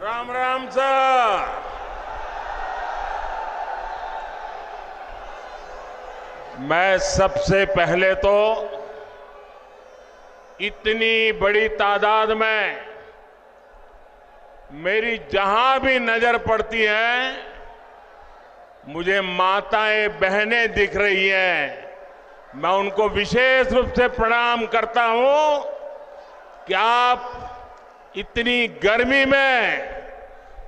Ram Ram sir. मैं सबसे पहले तो इतनी बड़ी तादाद में मेरी जहां भी नजर पड़ती है मुझे माताएं बहनें दिख रही हैं, मैं उनको विशेष रूप से प्रणाम करता हूं कि आप इतनी गर्मी में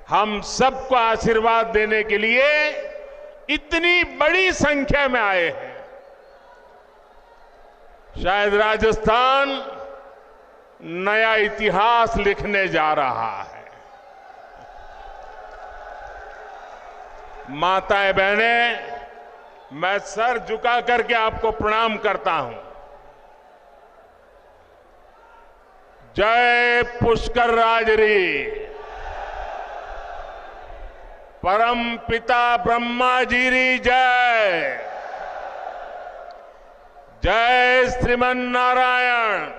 हम सबको आशीर्वाद देने के लिए इतनी बड़ी संख्या में आए हैं। शायद राजस्थान नया इतिहास लिखने जा रहा है। माताएं बहनें, मैं सर झुका करके आपको प्रणाम करता हूं। जय पुष्कर राजरी, परम पिता ब्रह्मा जी री जय, जय श्रीमन नारायण,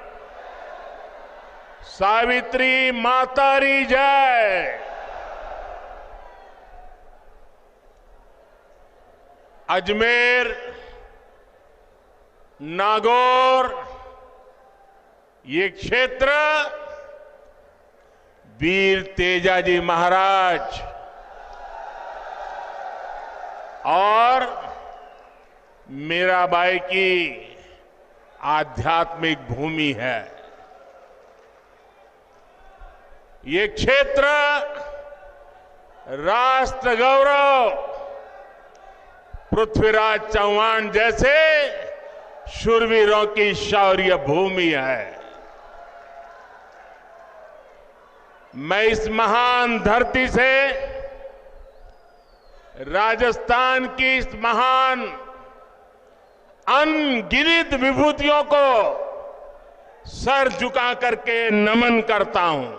सावित्री माता री जय। अजमेर, नागौर, ये क्षेत्र वीर तेजाजी महाराज और मीराबाई की आध्यात्मिक भूमि है। ये क्षेत्र राष्ट्र गौरव पृथ्वीराज चौहान जैसे शूरवीरों की शौर्य भूमि है। मैं इस महान धरती से राजस्थान की इस महान अनगिनत विभूतियों को सर झुका करके नमन करता हूं।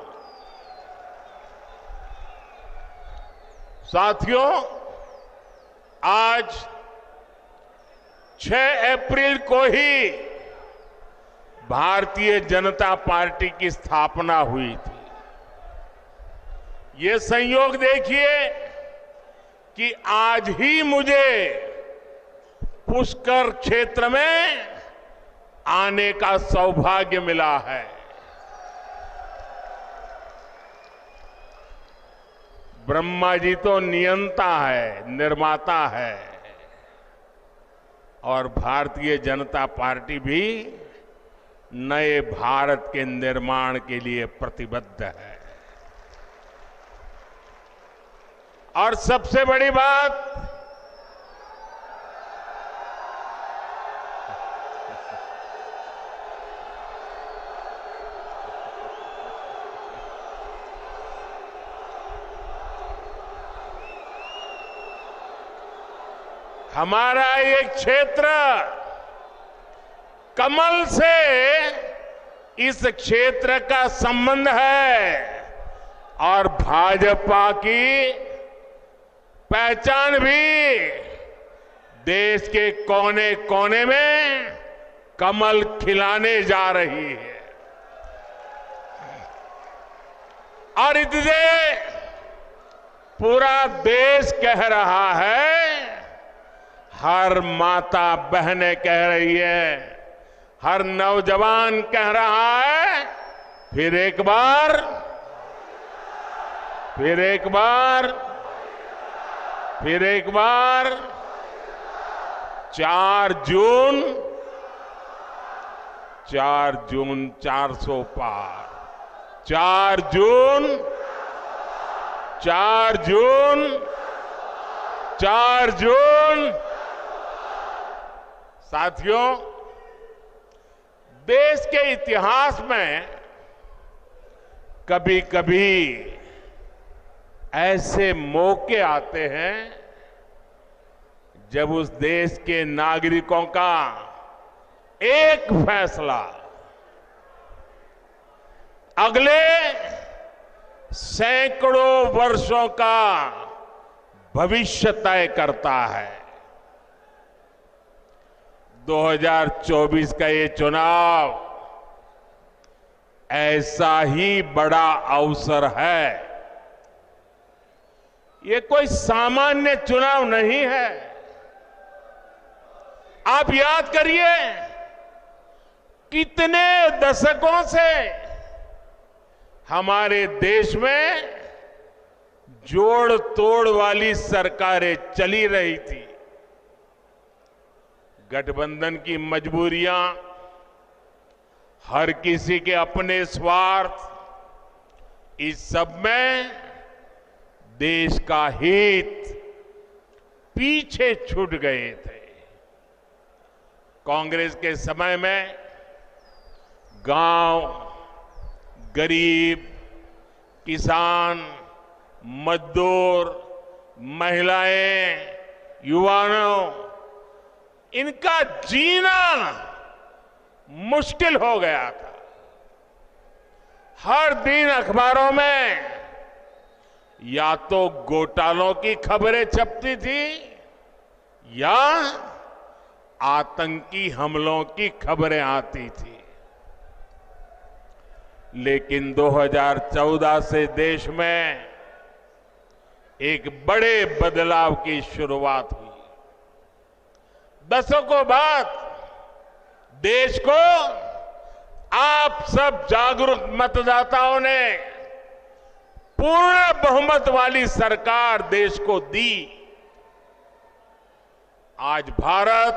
साथियों, आज 6 अप्रैल को ही भारतीय जनता पार्टी की स्थापना हुई थी। ये संयोग देखिए कि आज ही मुझे पुष्कर क्षेत्र में आने का सौभाग्य मिला है। ब्रह्मा जी तो नियंता है, निर्माता है, और भारतीय जनता पार्टी भी नए भारत के निर्माण के लिए प्रतिबद्ध है। और सबसे बड़ी बात, हमारा ये क्षेत्र कमल से इस क्षेत्र का संबंध है और भाजपा की पहचान भी देश के कोने कोने में कमल खिलाने जा रही है। और इसलिए पूरा देश कह रहा है, हर माता बहनें कह रही है, हर नौजवान कह रहा है, फिर एक बार 4 जून 400 पार, 4 जून। साथियों, देश के इतिहास में कभी कभी ऐसे मौके आते हैं जब उस देश के नागरिकों का एक फैसला अगले सैकड़ों वर्षों का भविष्य तय करता है। 2024 का ये चुनाव ऐसा ही बड़ा अवसर है ये कोई सामान्य चुनाव नहीं है। आप याद करिए, कितने दशकों से हमारे देश में जोड़ तोड़ वाली सरकारें चली रही थी। गठबंधन की मजबूरियां, हर किसी के अपने स्वार्थ, इस सब में देश का हित पीछे छूट गए थे। कांग्रेस के समय में गांव, गरीब, किसान, मजदूर, महिलाएं, युवाओं, इनका जीना मुश्किल हो गया था। हर दिन अखबारों में या तो घोटालों की खबरें छपती थी या आतंकी हमलों की खबरें आती थी। लेकिन 2014 से देश में एक बड़े बदलाव की शुरुआत हुई। दशकों बाद देश को आप सब जागरूक मतदाताओं ने पूर्ण बहुमत वाली सरकार देश को दी। आज भारत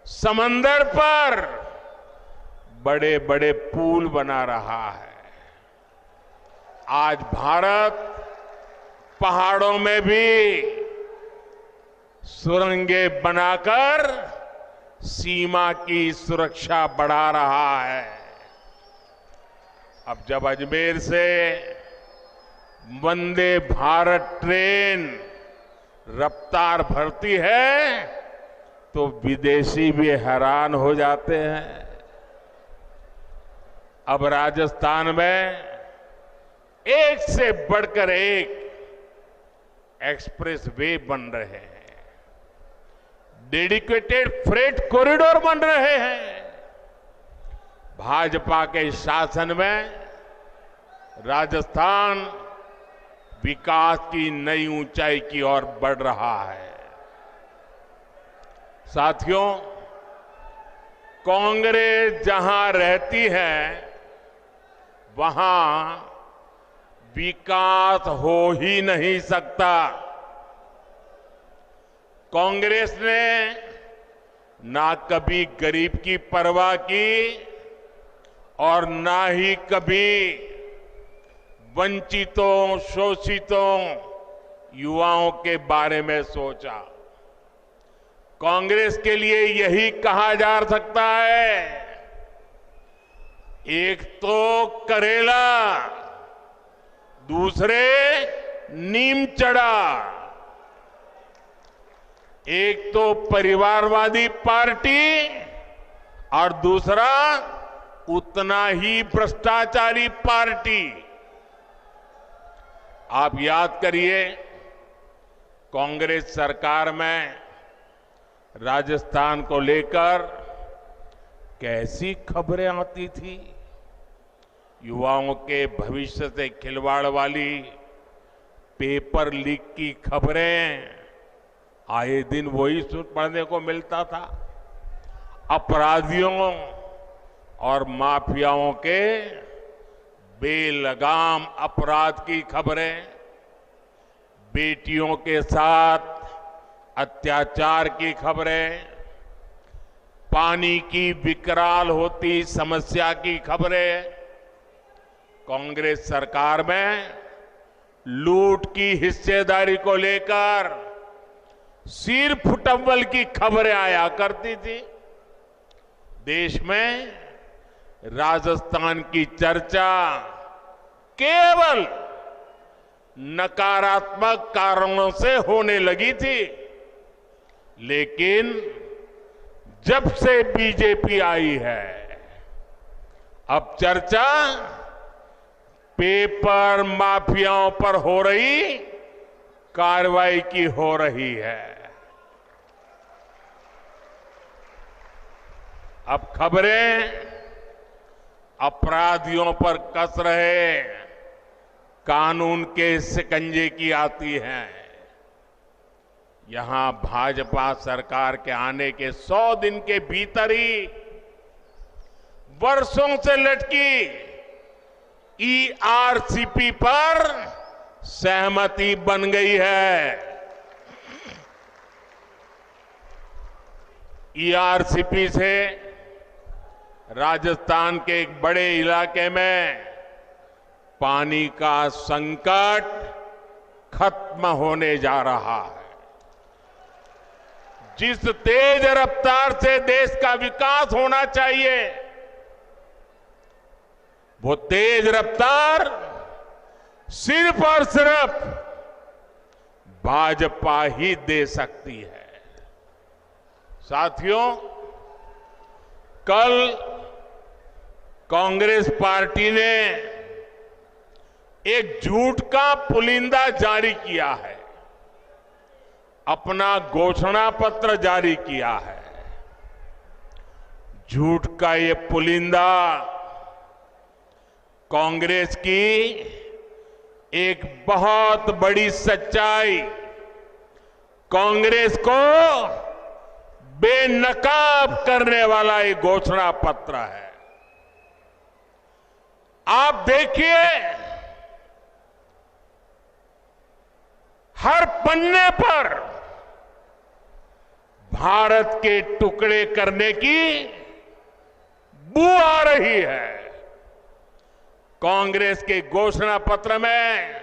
समंदर पर बड़े बड़े पुल बना रहा है। आज भारत पहाड़ों में भी सुरंगें बनाकर सीमा की सुरक्षा बढ़ा रहा है। अब जब अजमेर से वंदे भारत ट्रेन रफ्तार भरती है तो विदेशी भी हैरान हो जाते हैं। अब राजस्थान में एक से बढ़कर एक एक्सप्रेस वे बन रहे हैं, डेडिकेटेड फ्रेट कॉरिडोर बन रहे हैं। भाजपा के शासन में राजस्थान विकास की नई ऊंचाई की ओर बढ़ रहा है। साथियों, कांग्रेस जहां रहती है वहां विकास हो ही नहीं सकता। कांग्रेस ने ना कभी गरीब की परवाह की और ना ही कभी वंचितों, शोषितों, युवाओं के बारे में सोचा। कांग्रेस के लिए यही कहा जा सकता है, एक तो करेला, दूसरे नीम चढ़ा। एक तो परिवारवादी पार्टी और दूसरा उतना ही भ्रष्टाचारी पार्टी। आप याद करिए, कांग्रेस सरकार में राजस्थान को लेकर कैसी खबरें आती थी। युवाओं के भविष्य से खिलवाड़ वाली पेपर लीक की खबरें आए दिन वही पढ़ने को मिलता था। अपराधियों और माफियाओं के बेलगाम अपराध की खबरें, बेटियों के साथ अत्याचार की खबरें, पानी की विकराल होती समस्या की खबरें, कांग्रेस सरकार में लूट की हिस्सेदारी को लेकर सिर फुटव्वल की खबरें आया करती थी। देश में राजस्थान की चर्चा केवल नकारात्मक कारणों से होने लगी थी, लेकिन जब से बीजेपी आई है अब चर्चा पेपर माफियाओं पर हो रही कार्रवाई की हो रही है। अब खबरें अपराधियों पर कस रहे कानून के शिकंजे की आती हैं। यहां भाजपा सरकार के आने के 100 दिन के भीतर ही वर्षों से लटकी ईआरसीपी पर सहमति बन गई है। ईआरसीपी से राजस्थान के एक बड़े इलाके में पानी का संकट खत्म होने जा रहा है। जिस तेज रफ्तार से देश का विकास होना चाहिए, वो तेज रफ्तार सिर्फ और सिर्फ भाजपा ही दे सकती है। साथियों, कल कांग्रेस पार्टी ने एक झूठ का पुलिंदा जारी किया है, अपना घोषणा पत्र जारी किया है। झूठ का ये पुलिंदा कांग्रेस की एक बहुत बड़ी सच्चाई, कांग्रेस को बेनकाब करने वाला एक घोषणा पत्र है। आप देखिए, हर पन्ने पर भारत के टुकड़े करने की बू आ रही है। कांग्रेस के घोषणा पत्र में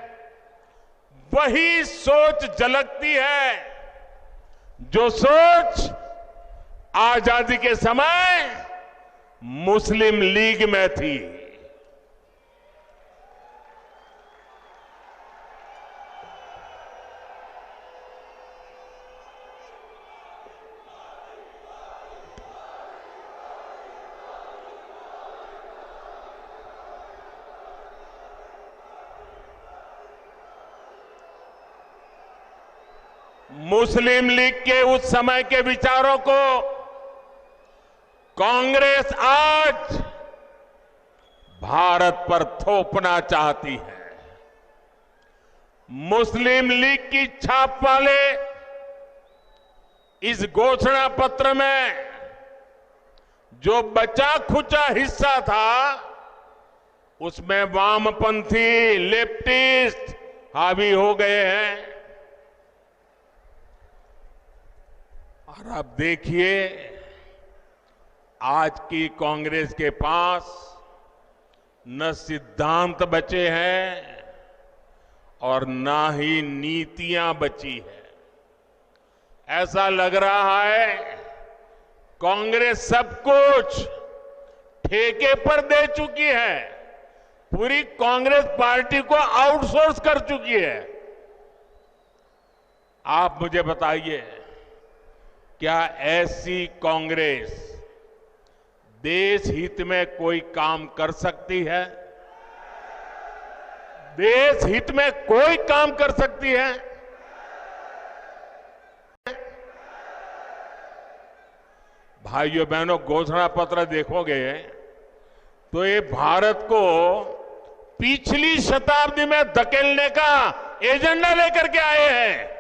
वही सोच झलकती है जो सोच आजादी के समय मुस्लिम लीग में थी। मुस्लिम लीग के उस समय के विचारों को कांग्रेस आज भारत पर थोपना चाहती है। मुस्लिम लीग की छाप वाले इस घोषणा पत्र में जो बचा खुचा हिस्सा था, उसमें वामपंथी लेफ्टिस्ट हावी हो गए हैं। और अब देखिए, आज की कांग्रेस के पास न सिद्धांत बचे हैं और न ही नीतियां बची है। ऐसा लग रहा है कांग्रेस सब कुछ ठेके पर दे चुकी है, पूरी कांग्रेस पार्टी को आउटसोर्स कर चुकी है। आप मुझे बताइए, क्या ऐसी कांग्रेस देश हित में कोई काम कर सकती है? देश हित में कोई काम कर सकती है? भाइयों बहनों, घोषणा पत्र देखोगे तो ये भारत को पिछली शताब्दी में धकेलने का एजेंडा लेकर के आए हैं।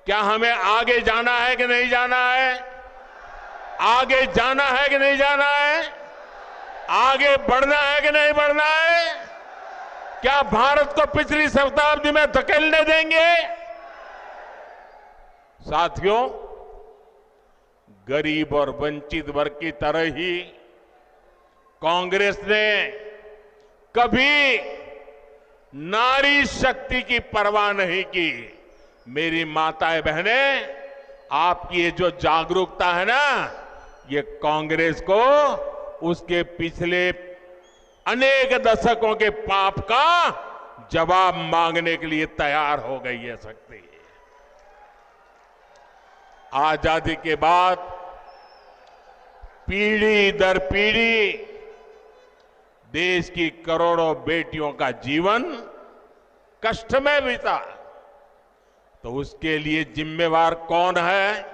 क्या हमें आगे जाना है कि नहीं जाना है? आगे जाना है कि नहीं जाना है? आगे बढ़ना है कि नहीं बढ़ना है? क्या भारत को पिछली शताब्दी में धकेलने देंगे? साथियों, गरीब और वंचित वर्ग की तरह ही कांग्रेस ने कभी नारी शक्ति की परवाह नहीं की। मेरी माताएं बहनें, आपकी ये जो जागरूकता है ना, ये कांग्रेस को उसके पिछले अनेक दशकों के पाप का जवाब मांगने के लिए तैयार हो गई है शक्ति। आजादी के बाद पीढ़ी दर पीढ़ी देश की करोड़ों बेटियों का जीवन कष्ट में बीता, तो उसके लिए जिम्मेवार कौन है?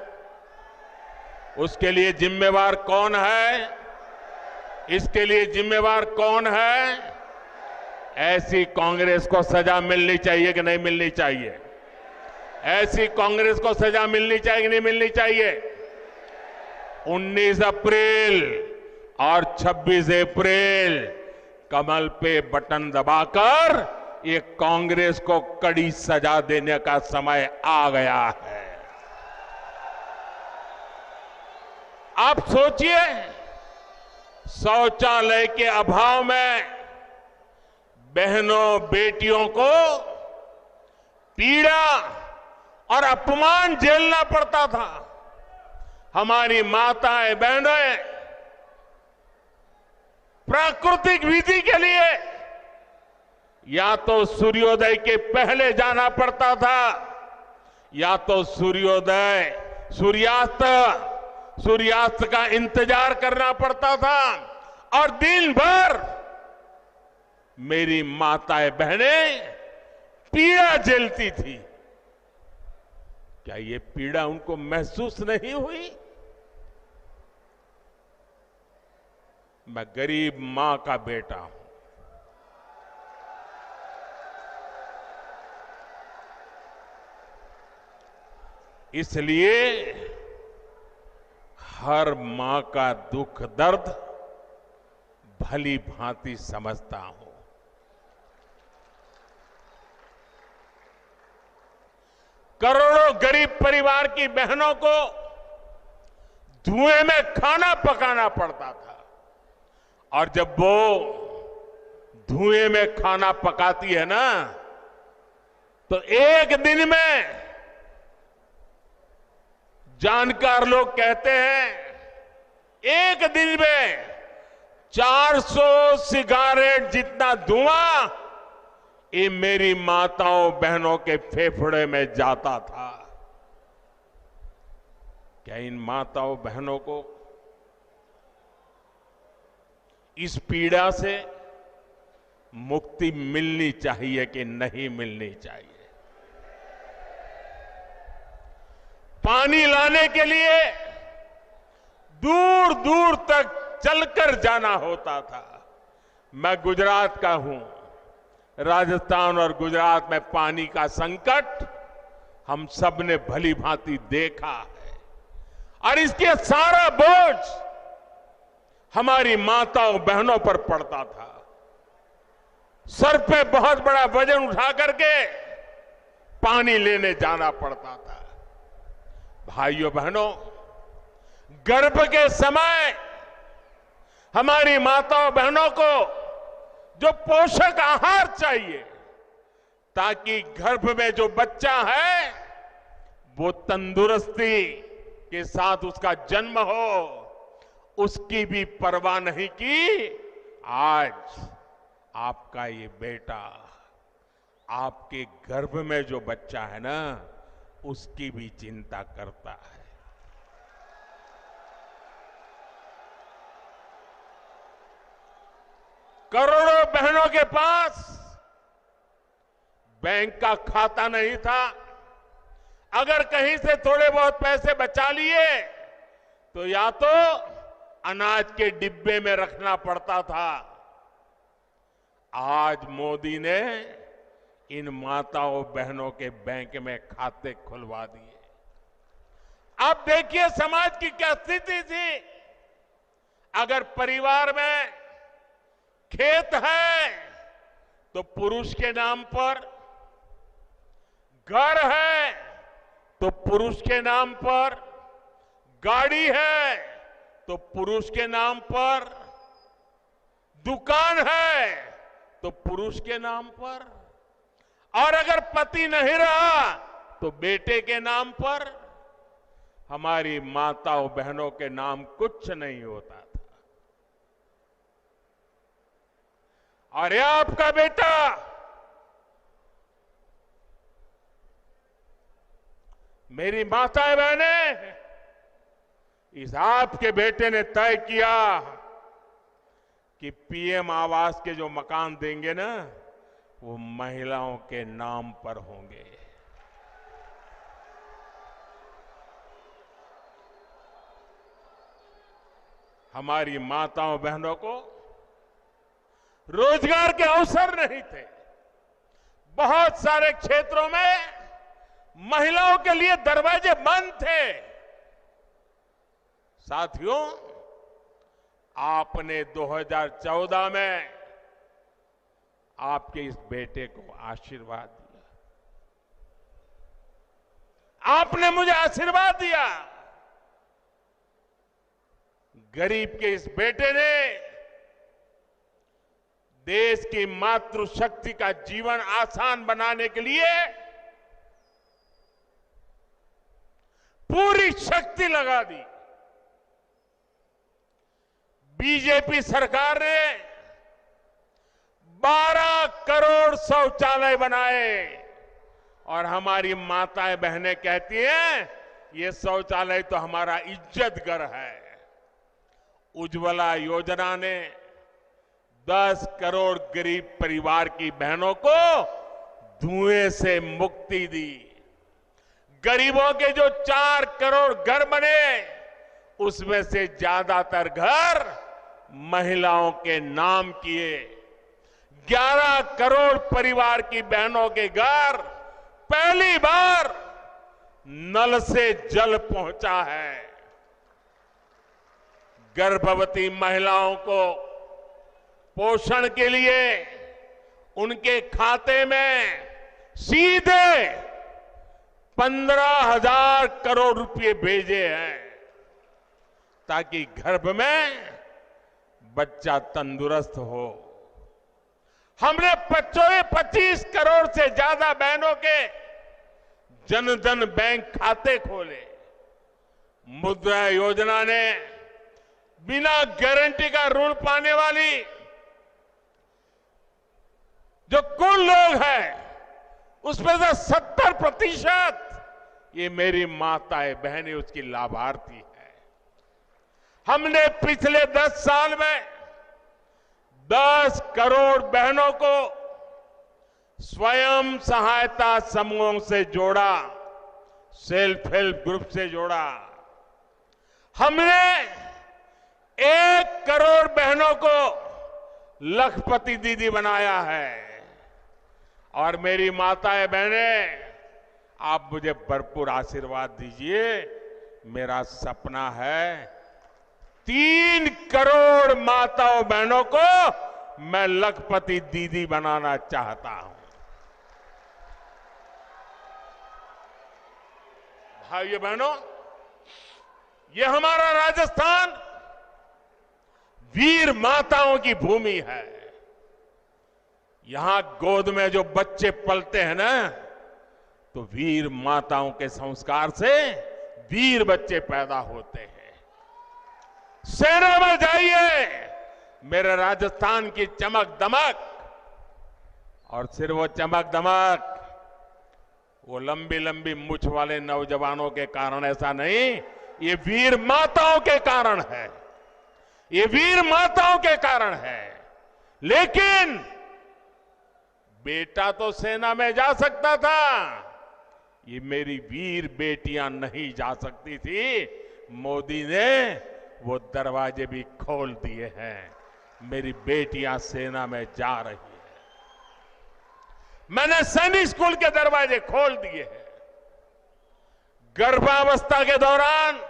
उसके लिए जिम्मेवार कौन है? इसके लिए जिम्मेवार कौन है? ऐसी कांग्रेस को सजा मिलनी चाहिए कि नहीं मिलनी चाहिए? ऐसी कांग्रेस को सजा मिलनी चाहिए कि नहीं मिलनी चाहिए? 19 अप्रैल और 26 अप्रैल कमल पे बटन दबाकर ये कांग्रेस को कड़ी सजा देने का समय आ गया है। आप सोचिए, शौचालय के अभाव में बहनों बेटियों को पीड़ा और अपमान झेलना पड़ता था। हमारी माताएं बहनें प्राकृतिक विधि के लिए या तो सूर्योदय के पहले जाना पड़ता था या तो सूर्यास्त का इंतजार करना पड़ता था और दिन भर मेरी माताएं बहनें पीड़ा झेलती थी। क्या ये पीड़ा उनको महसूस नहीं हुई? मैं गरीब मां का बेटा हूं। इसलिए हर मां का दुख दर्द भली भांति समझता हूं। करोड़ों गरीब परिवार की बहनों को धुएं में खाना पकाना पड़ता था और जब वो धुएं में खाना पकाती है ना, तो एक दिन में जानकार लोग कहते हैं एक दिन में 400 सिगारेट जितना धुआं ये मेरी माताओं बहनों के फेफड़े में जाता था। क्या इन माताओं बहनों को इस पीड़ा से मुक्ति मिलनी चाहिए कि नहीं मिलनी चाहिए? पानी लाने के लिए दूर दूर तक चलकर जाना होता था। मैं गुजरात का हूं। राजस्थान और गुजरात में पानी का संकट हम सब ने भली भांति देखा है और इसके सारा बोझ हमारी माताओं बहनों पर पड़ता था। सर पे बहुत बड़ा वजन उठा करके पानी लेने जाना पड़ता था। भाइयों बहनों, गर्भ के समय हमारी माताओं बहनों को जो पोषक आहार चाहिए ताकि गर्भ में जो बच्चा है वो तंदुरुस्ती के साथ उसका जन्म हो, उसकी भी परवाह नहीं की। आज आपका ये बेटा, आपके गर्भ में जो बच्चा है ना, उसकी भी चिंता करता है। करोड़ों बहनों के पास बैंक का खाता नहीं था। अगर कहीं से थोड़े बहुत पैसे बचा लिए तो या तो अनाज के डिब्बे में रखना पड़ता था। आज मोदी ने इन माताओं बहनों के बैंक में खाते खुलवा दिए। अब देखिए समाज की क्या स्थिति थी। अगर परिवार में खेत है तो पुरुष के नाम पर, घर है तो पुरुष के नाम पर, गाड़ी है तो पुरुष के नाम पर, दुकान है तो पुरुष के नाम पर, और अगर पति नहीं रहा तो बेटे के नाम पर। हमारी माताओं बहनों के नाम कुछ नहीं होता था। और ये आपका बेटा मेरी माताएं बहनें, इस आपके बेटे ने तय किया कि पीएम आवास के जो मकान देंगे ना, वो महिलाओं के नाम पर होंगे। हमारी माताओं बहनों को रोजगार के अवसर नहीं थे। बहुत सारे क्षेत्रों में महिलाओं के लिए दरवाजे बंद थे। साथियों, आपने 2014 में आपके इस बेटे को आशीर्वाद दिया। आपने मुझे आशीर्वाद दिया। गरीब के इस बेटे ने देश की मातृशक्ति का जीवन आसान बनाने के लिए पूरी शक्ति लगा दी। बीजेपी सरकार ने 12 करोड़ शौचालय बनाए और हमारी माताएं बहनें कहती हैं ये शौचालय तो हमारा इज्जत घर है। उज्ज्वला योजना ने 10 करोड़ गरीब परिवार की बहनों को धुएं से मुक्ति दी। गरीबों के जो 4 करोड़ घर बने उसमें से ज्यादातर घर महिलाओं के नाम किए। 11 करोड़ परिवार की बहनों के घर पहली बार नल से जल पहुंचा है। गर्भवती महिलाओं को पोषण के लिए उनके खाते में सीधे 15,000 करोड़ रुपए भेजे हैं ताकि गर्भ में बच्चा तंदुरुस्त हो। हमने 25 करोड़ से ज्यादा बहनों के जनधन बैंक खाते खोले। मुद्रा योजना ने बिना गारंटी का ऋण पाने वाली जो कुल लोग हैं उसमें से 70% ये मेरी माताएं बहनें उसकी लाभार्थी है। हमने पिछले 10 साल में 10 करोड़ बहनों को स्वयं सहायता समूहों से जोड़ा, सेल्फ हेल्प ग्रुप से जोड़ा। हमने 1 करोड़ बहनों को लखपति दीदी बनाया है। और मेरी माताएं बहनें, आप मुझे भरपूर आशीर्वाद दीजिए। मेरा सपना है 3 करोड़ माताओं बहनों को मैं लखपति दीदी बनाना चाहता हूं। भाइयों बहनों, ये हमारा राजस्थान वीर माताओं की भूमि है। यहां गोद में जो बच्चे पलते हैं ना, तो वीर माताओं के संस्कार से वीर बच्चे पैदा होते हैं। सेना में जाइए, मेरे राजस्थान की चमक दमक, और सिर्फ वो चमक दमक वो लंबी लंबी मूंछ वाले नौजवानों के कारण ऐसा नहीं, ये वीर माताओं के कारण है। ये वीर माताओं के कारण है। लेकिन बेटा तो सेना में जा सकता था, ये मेरी वीर बेटियां नहीं जा सकती थी। मोदी ने वो दरवाजे भी खोल दिए हैं। मेरी बेटियां सेना में जा रही है। मैंने सैनिक स्कूल के दरवाजे खोल दिए हैं। गर्भावस्था के दौरान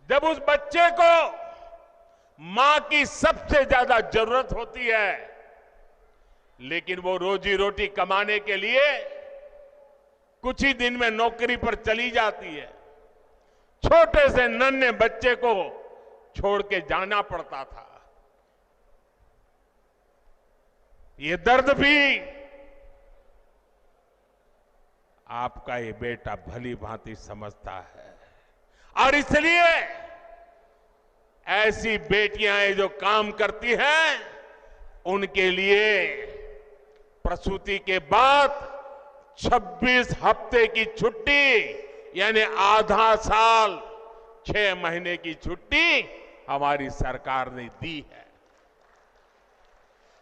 जब उस बच्चे को मां की सबसे ज्यादा जरूरत होती है, लेकिन वो रोजी रोटी कमाने के लिए कुछ ही दिन में नौकरी पर चली जाती है, छोटे से नन्हे बच्चे को छोड़ के जाना पड़ता था। ये दर्द भी आपका ये बेटा भली भांति समझता है। और इसलिए ऐसी बेटियां जो काम करती हैं, उनके लिए प्रसूति के बाद 26 हफ्ते की छुट्टी, यानी आधा साल 6 महीने की छुट्टी हमारी सरकार ने दी है।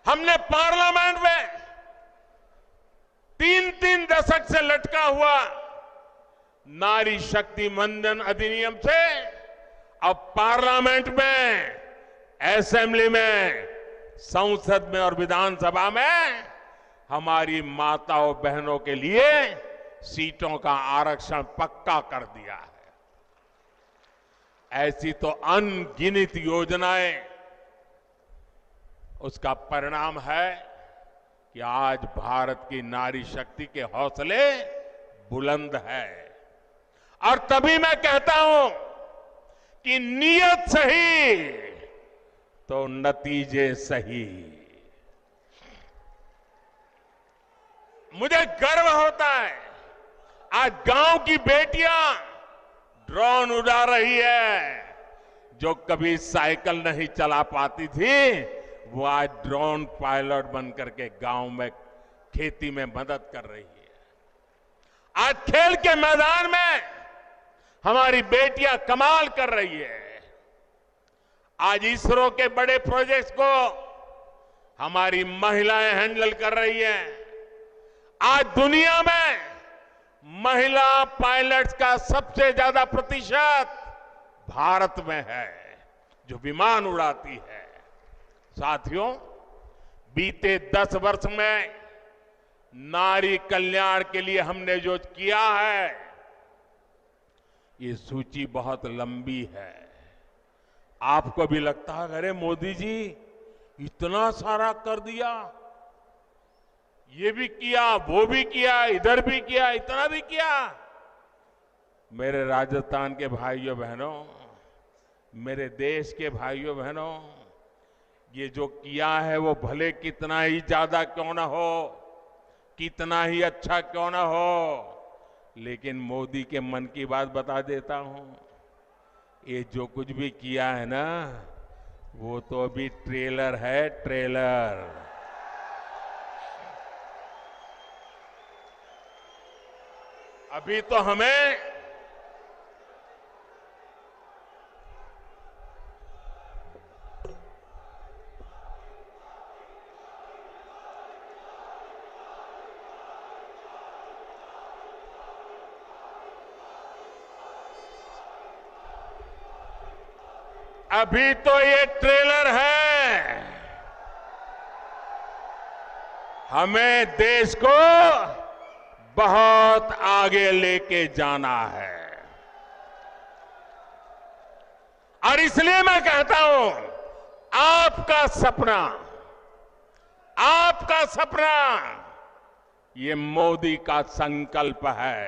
हमने पार्लियामेंट में 3-3 दशक से लटका हुआ नारी शक्ति वंदन अधिनियम से अब पार्लियामेंट में, असेंबली में संसद में और विधानसभा में हमारी माताओं बहनों के लिए सीटों का आरक्षण पक्का कर दिया है। ऐसी तो अनगिनत योजनाएं उसका परिणाम है कि आज भारत की नारी शक्ति के हौसले बुलंद है। और तभी मैं कहता हूं कि नीयत सही तो नतीजे सही। मुझे गर्व होता है आज गांव की बेटियां ड्रोन उड़ा रही है। जो कभी साइकिल नहीं चला पाती थी वो आज ड्रोन पायलट बनकर के गांव में खेती में मदद कर रही है। आज खेल के मैदान में हमारी बेटियां कमाल कर रही है। आज इसरो के बड़े प्रोजेक्ट्स को हमारी महिलाएं हैंडल कर रही हैं। आज दुनिया में महिला पायलट्स का सबसे ज्यादा प्रतिशत भारत में है जो विमान उड़ाती है। साथियों, बीते 10 वर्ष में नारी कल्याण के लिए हमने जो किया है ये सूची बहुत लंबी है। आपको भी लगता है अरे मोदी जी इतना सारा कर दिया, ये भी किया, वो भी किया, इधर भी किया, इतना भी किया। मेरे राजस्थान के भाइयों बहनों, मेरे देश के भाइयों बहनों, ये जो किया है वो भले कितना ही ज्यादा क्यों ना हो, कितना ही अच्छा क्यों ना हो, लेकिन मोदी के मन की बात बता देता हूं। ये जो कुछ भी किया है ना वो तो अभी ट्रेलर है, ट्रेलर। अभी तो हमें ये ट्रेलर है। हमें देश को बहुत आगे लेके जाना है। और इसलिए मैं कहता हूं आपका सपना ये मोदी का संकल्प है।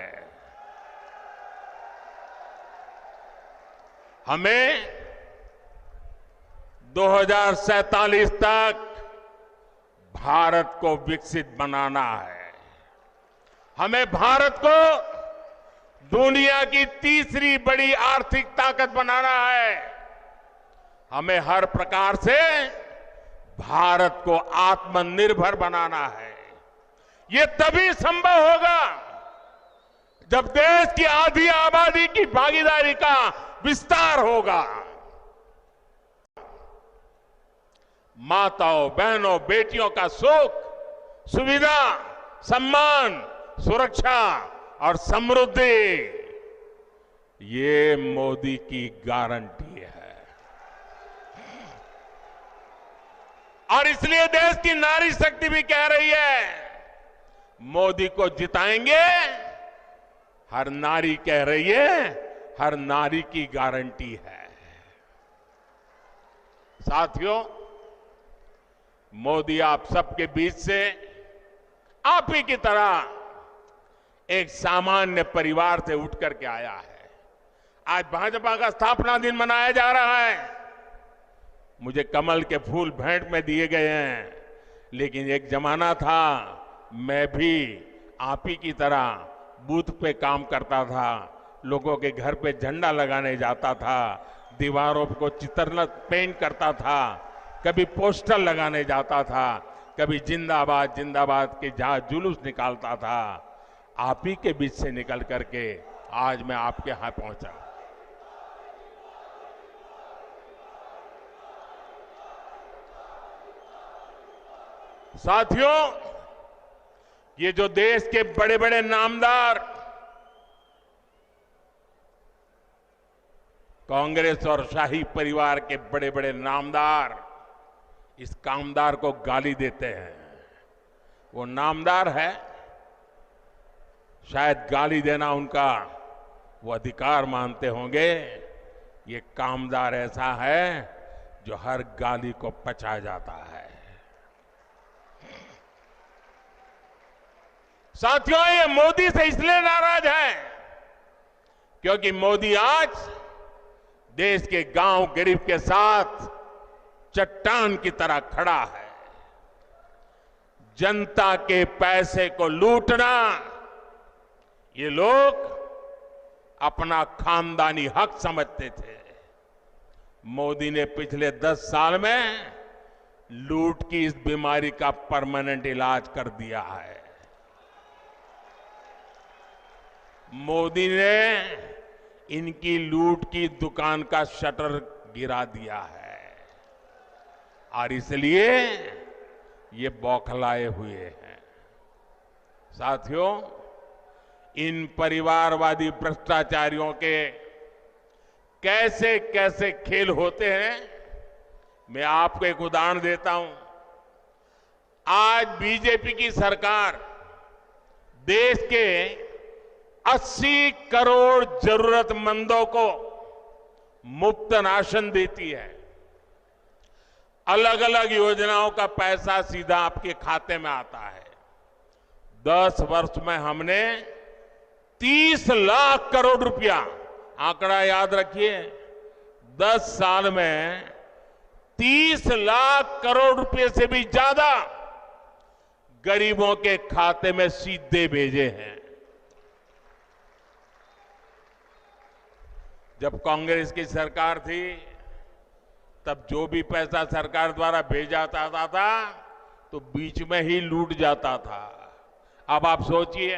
हमें 2047 तक भारत को विकसित बनाना है। हमें भारत को दुनिया की तीसरी बड़ी आर्थिक ताकत बनाना है। हमें हर प्रकार से भारत को आत्मनिर्भर बनाना है। ये तभी संभव होगा जब देश की आधी आबादी की भागीदारी का विस्तार होगा। माताओं, बहनों, बेटियों का सुख, सुविधा, सम्मान, सुरक्षा और समृद्धि ये मोदी की गारंटी है। और इसलिए देश की नारी शक्ति भी कह रही है मोदी को जिताएंगे। हर नारी कह रही है हर नारी की गारंटी है। साथियों, मोदी आप सबके बीच से आप ही की तरह एक सामान्य परिवार से उठ करके आया है। आज भाजपा का स्थापना दिन मनाया जा रहा है। मुझे कमल के फूल भेंट में दिए गए हैं, लेकिन एक जमाना था मैं भी आप ही की तरह बूथ पे काम करता था, लोगों के घर पे झंडा लगाने जाता था, दीवारों को चित्रन पेंट करता था, कभी पोस्टर लगाने जाता था, कभी जिंदाबाद जिंदाबाद के जहां जुलूस निकालता था। आप ही के बीच से निकल करके आज मैं आपके यहां पहुंचा। साथियों, ये जो देश के बड़े बड़े नामदार कांग्रेस और शाही परिवार के बड़े बड़े नामदार इस कामदार को गाली देते हैं। वो नामदार है, शायद गाली देना उनका वो अधिकार मानते होंगे। ये कामदार ऐसा है जो हर गाली को पचा जाता है। साथियों, ये मोदी से इसलिए नाराज है क्योंकि मोदी आज देश के गांव गरीब के साथ चट्टान की तरह खड़ा है। जनता के पैसे को लूटना ये लोग अपना खानदानी हक समझते थे। मोदी ने पिछले 10 साल में लूट की इस बीमारी का परमानेंट इलाज कर दिया है। मोदी ने इनकी लूट की दुकान का शटर गिरा दिया है और इसलिए ये बौखलाए हुए हैं। साथियों, इन परिवारवादी भ्रष्टाचारियों के कैसे कैसे खेल होते हैं, मैं आपको एक उदाहरण देता हूं। आज बीजेपी की सरकार देश के 80 करोड़ जरूरतमंदों को मुफ्त राशन देती है। अलग अलग योजनाओं का पैसा सीधा आपके खाते में आता है। 10 वर्ष में हमने 30 लाख करोड़ रुपया, आंकड़ा याद रखिए, 10 साल में 30 लाख करोड़ रुपए से भी ज्यादा गरीबों के खाते में सीधे भेजे हैं। जब कांग्रेस की सरकार थी तब जो भी पैसा सरकार द्वारा भेजा जाता था तो बीच में ही लूट जाता था। अब आप सोचिए,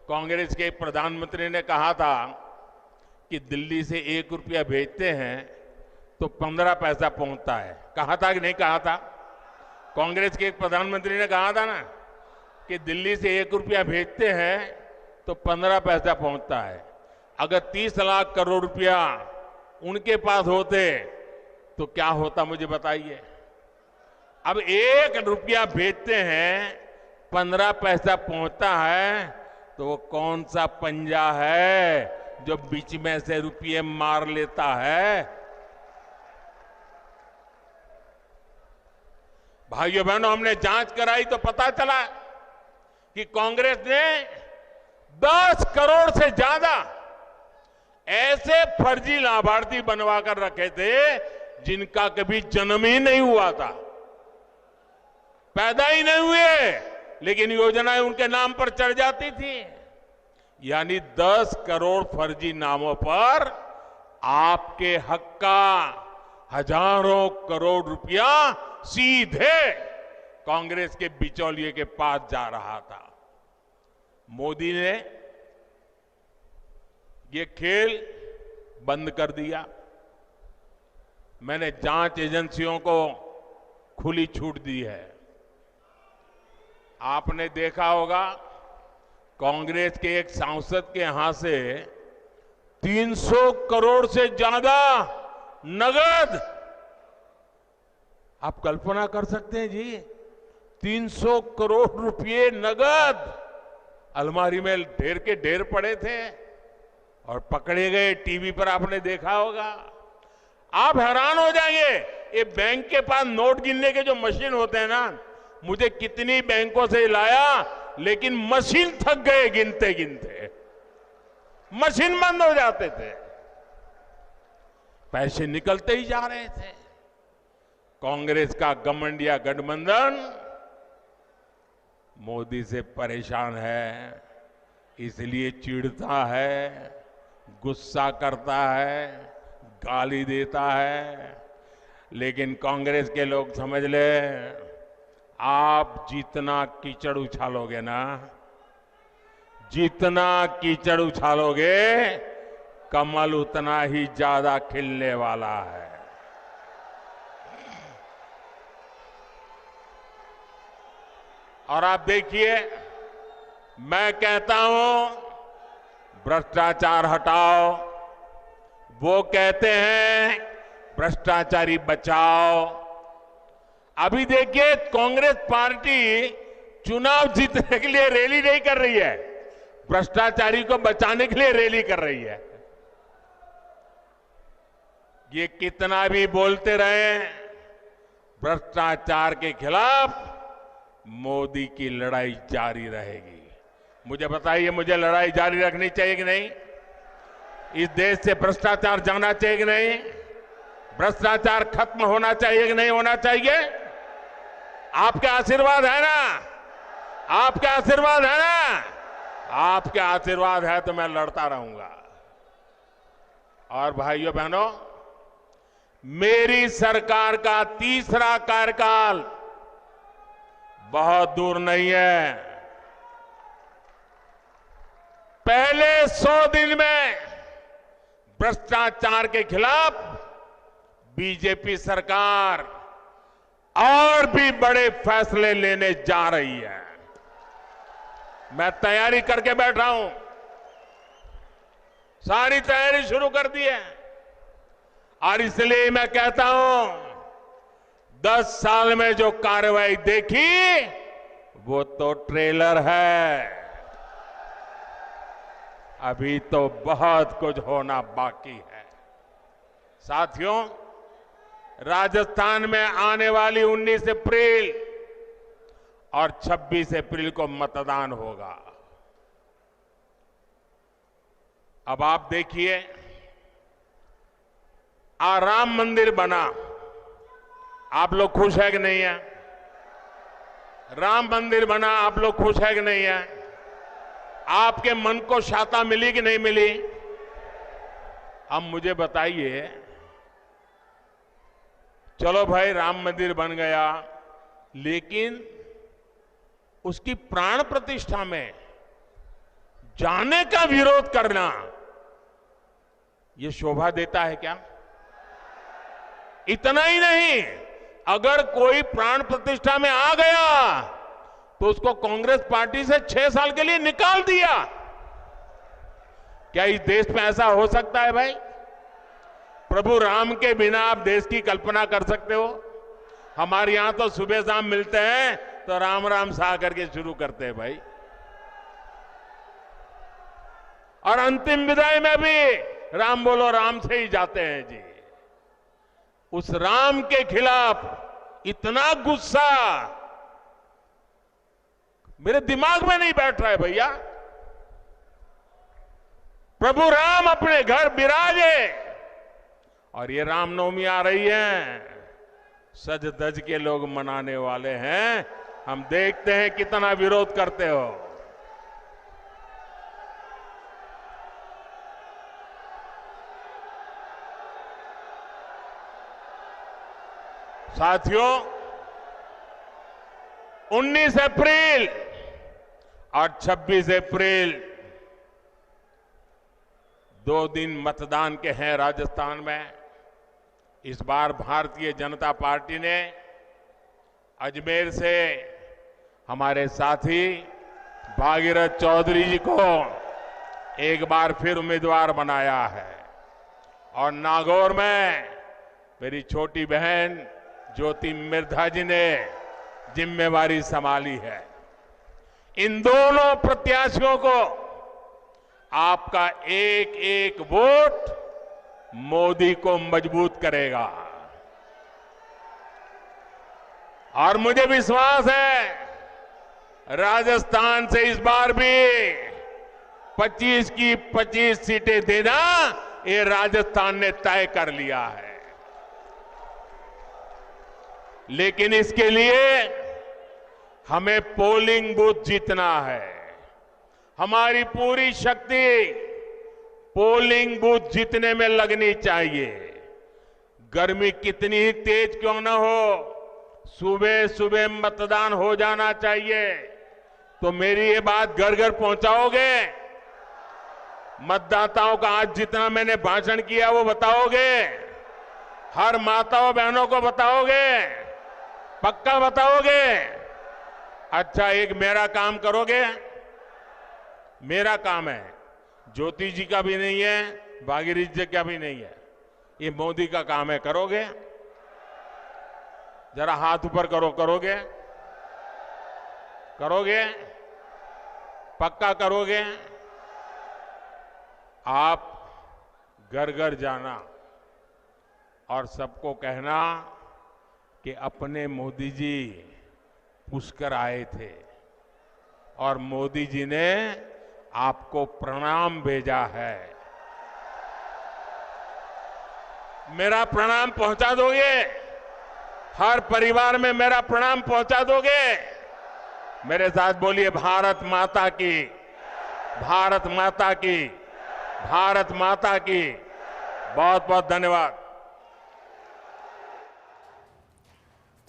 कांग्रेस के प्रधानमंत्री ने कहा था कि दिल्ली से 1 रुपया भेजते हैं तो 15 पैसा पहुंचता है। कहा था कि नहीं कहा था? कांग्रेस के एक प्रधानमंत्री ने कहा था ना कि दिल्ली से 1 रुपया भेजते हैं तो 15 पैसा पहुंचता है। अगर 30 लाख करोड़ रुपया उनके पास होते तो क्या होता, मुझे बताइए। अब 1 रुपया भेजते हैं, 15 पैसा पहुंचता है, तो वो कौन सा पंजा है जो बीच में से रुपये मार लेता है? भाइयों बहनों, हमने जांच कराई तो पता चला कि कांग्रेस ने 10 करोड़ से ज्यादा ऐसे फर्जी लाभार्थी बनवा कर रखे थे जिनका कभी जन्म ही नहीं हुआ था, पैदा ही नहीं हुए, लेकिन योजनाएं उनके नाम पर चढ़ जाती थी। यानी 10 करोड़ फर्जी नामों पर आपके हक का हजारों करोड़ रुपया सीधे कांग्रेस के बिचौलिए के पास जा रहा था। मोदी ने ये खेल बंद कर दिया। मैंने जांच एजेंसियों को खुली छूट दी है। आपने देखा होगा, कांग्रेस के एक सांसद के यहां से 300 करोड़ से ज्यादा नगद, आप कल्पना कर सकते हैं जी, 300 करोड़ रुपए नगद अलमारी में ढेर के ढेर पड़े थे और पकड़े गए। टीवी पर आपने देखा होगा। आप हैरान हो जाएंगे, ये बैंक के पास नोट गिनने के जो मशीन होते हैं ना, मुझे कितनी बैंकों से लाया, लेकिन मशीन थक गए गिनते गिनते, मशीन बंद हो जाते थे, पैसे निकलते ही जा रहे थे। कांग्रेस का घमंडिया गठबंधन मोदी से परेशान है, इसलिए चिढ़ता है, गुस्सा करता है, गाली देता है। लेकिन कांग्रेस के लोग समझ ले, आप जितना कीचड़ उछालोगे ना, जितना कीचड़ उछालोगे, कमल उतना ही ज्यादा खिलने वाला है। और आप देखिए, मैं कहता हूं भ्रष्टाचार हटाओ, वो कहते हैं भ्रष्टाचारी बचाओ। अभी देखिए कांग्रेस पार्टी चुनाव जीतने के लिए रैली नहीं कर रही है, भ्रष्टाचारी को बचाने के लिए रैली कर रही है। ये कितना भी बोलते रहे, भ्रष्टाचार के खिलाफ मोदी की लड़ाई जारी रहेगी। मुझे बताइए, मुझे लड़ाई जारी रखनी चाहिए कि नहीं? इस देश से भ्रष्टाचार जाना चाहिए कि नहीं? भ्रष्टाचार खत्म होना चाहिए कि नहीं होना चाहिए? आपके आशीर्वाद है ना? आपके आशीर्वाद है ना? आपके आशीर्वाद है तो मैं लड़ता रहूंगा। और भाइयों बहनों, मेरी सरकार का तीसरा कार्यकाल बहुत दूर नहीं है। पहले 100 दिन में भ्रष्टाचार के खिलाफ बीजेपी सरकार और भी बड़े फैसले लेने जा रही है। मैं तैयारी करके बैठा हूं, सारी तैयारी शुरू कर दी है। और इसलिए मैं कहता हूं, 10 साल में जो कार्रवाई देखी वो तो ट्रेलर है, अभी तो बहुत कुछ होना बाकी है। साथियों, राजस्थान में आने वाली 19 अप्रैल और 26 अप्रैल को मतदान होगा। अब आप देखिए, राम मंदिर बना, आप लोग खुश है कि नहीं है? राम मंदिर बना, आप लोग खुश है कि नहीं है? आपके मन को शांति मिली कि नहीं मिली? अब मुझे बताइए, चलो भाई राम मंदिर बन गया, लेकिन उसकी प्राण प्रतिष्ठा में जाने का विरोध करना यह शोभा देता है क्या? इतना ही नहीं, अगर कोई प्राण प्रतिष्ठा में आ गया तो उसको कांग्रेस पार्टी से 6 साल के लिए निकाल दिया। क्या इस देश में ऐसा हो सकता है भाई? प्रभु राम के बिना आप देश की कल्पना कर सकते हो? हमारे यहां तो सुबह शाम मिलते हैं तो राम राम सा करके शुरू करते हैं भाई। और अंतिम विदाई में भी राम बोलो राम से ही जाते हैं जी। उस राम के खिलाफ इतना गुस्सा मेरे दिमाग में नहीं बैठ रहा है भैया। प्रभु राम अपने घर विराजे, और ये रामनवमी आ रही है, सज धज के लोग मनाने वाले हैं। हम देखते हैं कितना विरोध करते हो। साथियों, 19 अप्रैल और 26 अप्रैल 2 दिन मतदान के हैं राजस्थान में। इस बार भारतीय जनता पार्टी ने अजमेर से हमारे साथी भागीरथ चौधरी जी को एक बार फिर उम्मीदवार बनाया है, और नागौर में मेरी छोटी बहन ज्योति मिर्धा जी ने जिम्मेवारी संभाली है। इन दोनों प्रत्याशियों को आपका एक एक वोट मोदी को मजबूत करेगा। और मुझे विश्वास है, राजस्थान से इस बार भी 25 की 25 सीटें देना ये राजस्थान ने तय कर लिया है। लेकिन इसके लिए हमें पोलिंग बूथ जीतना है। हमारी पूरी शक्ति पोलिंग बूथ जीतने में लगनी चाहिए। गर्मी कितनी ही तेज क्यों न हो, सुबह सुबह मतदान हो जाना चाहिए। तो मेरी ये बात घर घर पहुंचाओगे? मतदाताओं का आज जितना मैंने भाषण किया वो बताओगे? हर माताओं बहनों को बताओगे? पक्का बताओगे? अच्छा, एक मेरा काम करोगे? मेरा काम है, ज्योति जी का भी नहीं है, भागीरथ जी का भी नहीं है, ये मोदी का काम है। करोगे? जरा हाथ ऊपर करो, करोगे? करोगे? पक्का करोगे? आप घर घर जाना और सबको कहना कि अपने मोदी जी पुष्कर आए थे और मोदी जी ने आपको प्रणाम भेजा है। मेरा प्रणाम पहुंचा दोगे? हर परिवार में मेरा प्रणाम पहुंचा दोगे? मेरे साथ बोलिए, भारत माता की, भारत माता की, भारत माता की। बहुत बहुत धन्यवाद।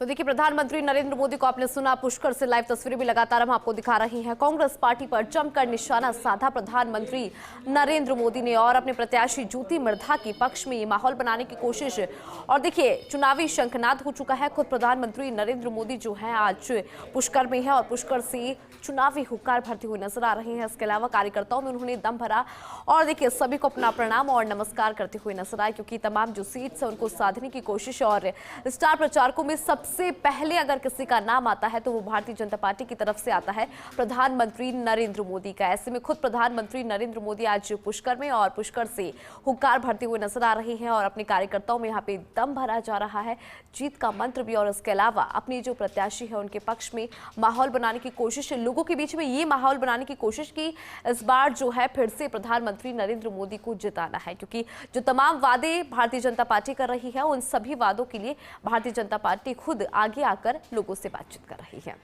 तो देखिए, प्रधानमंत्री नरेंद्र मोदी को आपने सुना, पुष्कर से लाइव तस्वीरें भी लगातार हम आपको दिखा रहे हैं। कांग्रेस पार्टी पर जमकर निशाना साधा प्रधानमंत्री नरेंद्र मोदी ने और अपने प्रत्याशी ज्योति मिर्धा के पक्ष में ये माहौल बनाने की कोशिश। और देखिए, चुनावी शंखनाद हो चुका है। खुद प्रधानमंत्री नरेंद्र मोदी जो है आज पुष्कर में है और पुष्कर से चुनावी हुक्कार भरते हुए नजर आ रहे हैं। इसके अलावा कार्यकर्ताओं में उन्होंने दम भरा और देखिए सभी को अपना प्रणाम और नमस्कार करते हुए नजर आए, क्योंकि तमाम जो सीट्स है उनको साधने की कोशिश। और स्टार प्रचारकों में सबसे पहले अगर किसी का नाम आता है तो वो भारतीय जनता पार्टी की तरफ से आता है, प्रधानमंत्री नरेंद्र मोदी का। ऐसे में खुद प्रधानमंत्री नरेंद्र मोदी आज पुष्कर में और पुष्कर से हुक्कार भरते हुए नजर आ रहे हैं और अपने कार्यकर्ताओं में यहाँ पे दम भरा जा रहा है, जीत का मंत्र भी। और इसके अलावा अपनी जो प्रत्याशी है उनके पक्ष में माहौल बनाने की कोशिश, लोगों के बीच में ये माहौल बनाने की कोशिश की इस बार जो है फिर से प्रधानमंत्री नरेंद्र मोदी को जिताना है, क्योंकि जो तमाम वादे भारतीय जनता पार्टी कर रही है उन सभी वादों के लिए भारतीय जनता पार्टी खुद आगे आकर लोगों से बातचीत कर रही है।